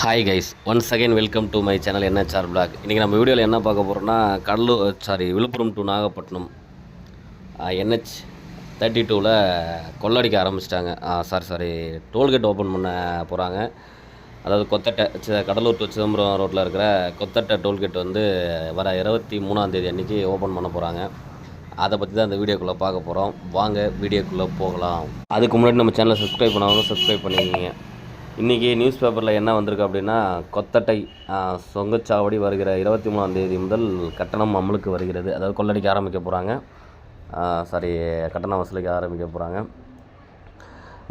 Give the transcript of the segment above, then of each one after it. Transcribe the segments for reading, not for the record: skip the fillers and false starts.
Hi guys, once again welcome to my channel NHR blog. இன்றைக்கி நம்ம வீடியோவில் என்ன பார்க்க போகிறோம்னா, விழுப்புரம் டு நாகப்பட்டினம் NH 32ல் கொள்ளடிக்க ஆரம்பிச்சிட்டாங்க. டோல்கேட் ஓப்பன் பண்ண போகிறாங்க. அதாவது கொத்தட்டை கடலூர் டு சிதம்பரம் ரோட்டில் இருக்கிற கொத்தட்டை டோல்கேட் வந்து வர 23ஆம் தேதி அன்றைக்கி ஓப்பன் பண்ண போகிறாங்க. அதை பற்றி தான் இந்த வீடியோக்குள்ளே பார்க்க போகிறோம். வாங்க வீடியோக்குள்ளே போகலாம். அதுக்கு முன்னாடி நம்ம சேனலை சப்ஸ்கிரைப் பண்ணாலும் சப்ஸ்கிரைப் பண்ணிக்கிங்க. இன்றைக்கி நியூஸ் பேப்பரில் என்ன வந்திருக்கு அப்படின்னா, கொத்தட்டை சுங்கச்சாவடி வருகிற 23ஆம் தேதி முதல் கட்டணம் அமலுக்கு வருகிறது. அதாவது கொள்ளடிக்க ஆரம்பிக்க போகிறாங்க. கட்டணம் வசூலிக்க ஆரம்பிக்க போகிறாங்க.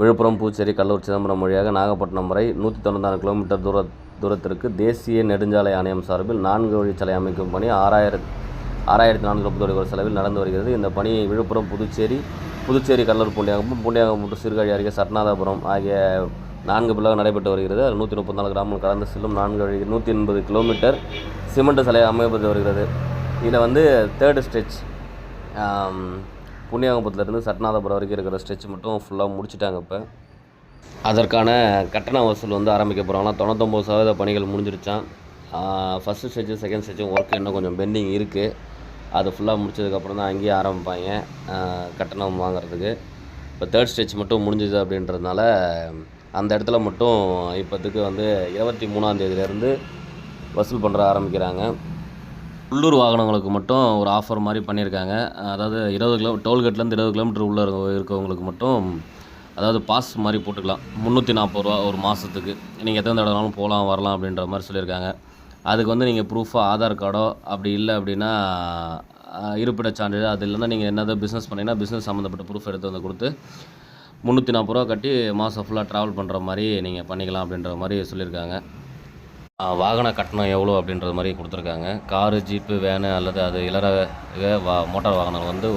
விழுப்புரம், பூச்சேரி, கடலூர், சிதம்பரம் வழியாக நாகப்பட்டினம் வரை 196 கிலோமீட்டர் தூரத்திற்கு தேசிய நெடுஞ்சாலை ஆணையம் சார்பில் 4 வழிச்சாலை அமைக்கும் பணி 6,430 கோடி செலவில் நடந்து வருகிறது. இந்த பணி விழுப்புரம், புதுச்சேரி, கடலூர், பூண்டியாங்குப்பம், சீர்காழி அருகே சட்நாதபுரம் ஆகிய 4 பிளாக நடைபெற்று வருகிறது. 134 கிராமங்கள் கடந்து செல்லும் 4 வழி 180 கிலோமீட்டர் சிமெண்ட் சாலை அமைக்கப்பட்டு வருகிறது. இதில் வந்து 3rd ஸ்ட்ரெச் புண்ணியாங்குப்பத்திலேருந்து சட்நாதபுரம் வரைக்கும் இருக்கிற ஸ்ட்ரெச் மட்டும் ஃபுல்லாக முடிச்சிட்டாங்க. இப்போ அதற்கான கட்டண வசூல் வந்து ஆரம்பிக்க போகிறாங்கன்னா 99% பணிகள் முடிஞ்சிருச்சான். ஃபஸ்ட்டு ஸ்டெச்சும் செகண்ட் ஸ்டெச்சும் ஒர்க் இன்னும் கொஞ்சம் பெண்டிங் இருக்குது. அது ஃபுல்லாக முடிச்சதுக்கப்புறம் தான் அங்கேயே ஆரம்பிப்பாங்க கட்டணம் வாங்குறதுக்கு. இப்போ 3rd ஸ்டெச் மட்டும் முடிஞ்சுது அப்படின்றதுனால அந்த இடத்துல மட்டும் இப்போத்துக்கு வந்து 23ஆம் தேதியிலேருந்து வசூல் பண்ணுற ஆரம்பிக்கிறாங்க. உள்ளூர் வாகனங்களுக்கு மட்டும் ஒரு ஆஃபர் மாதிரி பண்ணியிருக்காங்க. அதாவது 20 டோல்கேட்லேருந்து 20 கிலோமீட்டர் உள்ளே இருக்கவங்களுக்கு மட்டும், அதாவது பாஸ் மாதிரி போட்டுக்கலாம். 340 ரூபா ஒரு மாதத்துக்கு. நீங்கள் எத்தனை தடவைனாலும் போகலாம் வரலாம் அப்படின்ற மாதிரி சொல்லியிருக்காங்க. அதுக்கு வந்து நீங்கள் ப்ரூஃபாக ஆதார் கார்டோ, அப்படி இல்லை அப்படின்னா இருப்பிடச் சான்றிதழ், அது இல்லைன்னா நீங்கள் என்னதான் பிஸ்னஸ் பண்ணிங்கன்னா பிஸ்னஸ் சம்மந்தப்பட்ட ப்ரூஃப் எடுத்து வந்து கொடுத்து 340 ரூபா கட்டி மாதம் ஃபுல்லாக ட்ராவல் பண்ணுற மாதிரி நீங்கள் பண்ணிக்கலாம் அப்படின்ற மாதிரி சொல்லியிருக்காங்க. வாகன கட்டணம் எவ்வளோ அப்படின்ற மாதிரி கொடுத்துருக்காங்க. காரு, ஜீப்பு, வேனு அல்லது அது இலரக மோட்டார் வாகனம் வந்து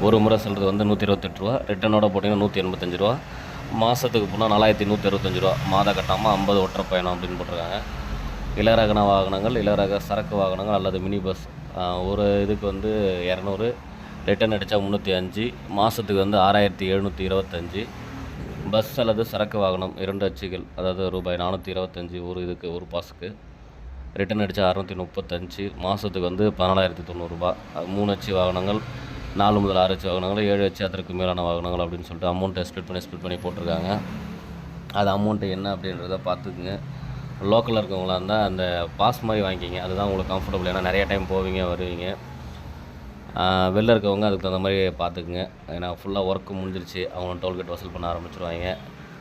ஒரு முறை செல்வது வந்து 128 ரூபா, ரிட்டனோட போட்டிங்கன்னா 185 ரூபா, மாதத்துக்கு போனால் 4165 ரூபா, மாத கட்டணமாக 50 ஒற்றை பயணம் அப்படின்னு போட்டிருக்காங்க. இலரக வாகனங்கள், இலரக சரக்கு வாகனங்கள் அல்லது மினி பஸ் ஒரு இதுக்கு வந்து 200, ரிட்டன் அடித்தா 305, மாதத்துக்கு வந்து 6725. பஸ் அல்லது சரக்கு வாகனம் 2 அச்சுகள், அதாவது ரூபாய் 425 ஒரு பாஸுக்கு, ரிட்டன் அடித்தா 635, மாதத்துக்கு வந்து 14,090 ரூபா. 3 அச்சு வாகனங்கள், 4 முதல் 6 அச்சு வாகனங்கள், 7 அச்சு அதற்கு மேலான வாகனங்கள் அப்படின்னு சொல்லிட்டு அமௌண்ட்டை ஸ்ப்ளிட் பண்ணி போட்டிருக்காங்க. அது அமௌண்ட்டு என்ன அப்படின்றத பார்த்துக்குங்க. லோக்கலில் இருக்கவங்களாக இருந்தால் அந்த பாஸ் மாதிரி வாங்கிக்கிங்க. அதுதான் உங்களுக்கு கம்ஃபர்டபுள். ஏன்னா நிறைய டைம் போவீங்க வருவீங்க. வெளில இருக்கவங்க அதுக்கு தகுந்த மாதிரி பார்த்துக்குங்க. ஏன்னா ஃபுல்லாக ஒர்க்கு முடிஞ்சிருச்சு. அவங்க டோல்கேட் வசூல் பண்ண ஆரம்பிச்சிருவாங்க.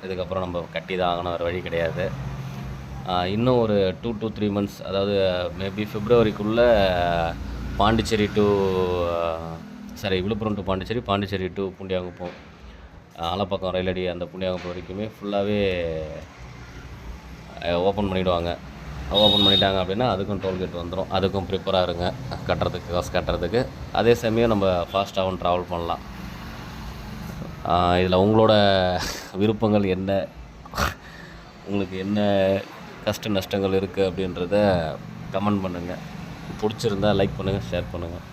இதுக்கப்புறம் நம்ம கட்டி தான் ஆகணும், வேறு வழி கிடையாது. இன்னும் ஒரு 2 to 3 months, அதாவது மேபி பிப்ரவரிக்குள்ளே விழுப்புரம் டு பாண்டிச்சேரி டு பூண்டியாங்குப்பம், ஆலப்பாக்கம் ரயிலடி அந்த பூண்டியாங்குப்பம் வரைக்குமே ஃபுல்லாகவே ஓப்பன் பண்ணிட்டாங்க அப்படின்னா அதுக்கும் டோல்கேட் வந்துடும். அதுக்கும் ப்ரிப்பராக இருங்க காசு கட்டுறதுக்கு. அதே சமயம் நம்ம ஃபாஸ்ட்டாகவும் ட்ராவல் பண்ணலாம். இதில் உங்களோட விருப்பங்கள் என்ன, உங்களுக்கு என்ன கஷ்ட நஷ்டங்கள் இருக்குது அப்படின்றத கமெண்ட் பண்ணுங்கள். பிடிச்சிருந்தால் லைக் பண்ணுங்கள், ஷேர் பண்ணுங்கள்.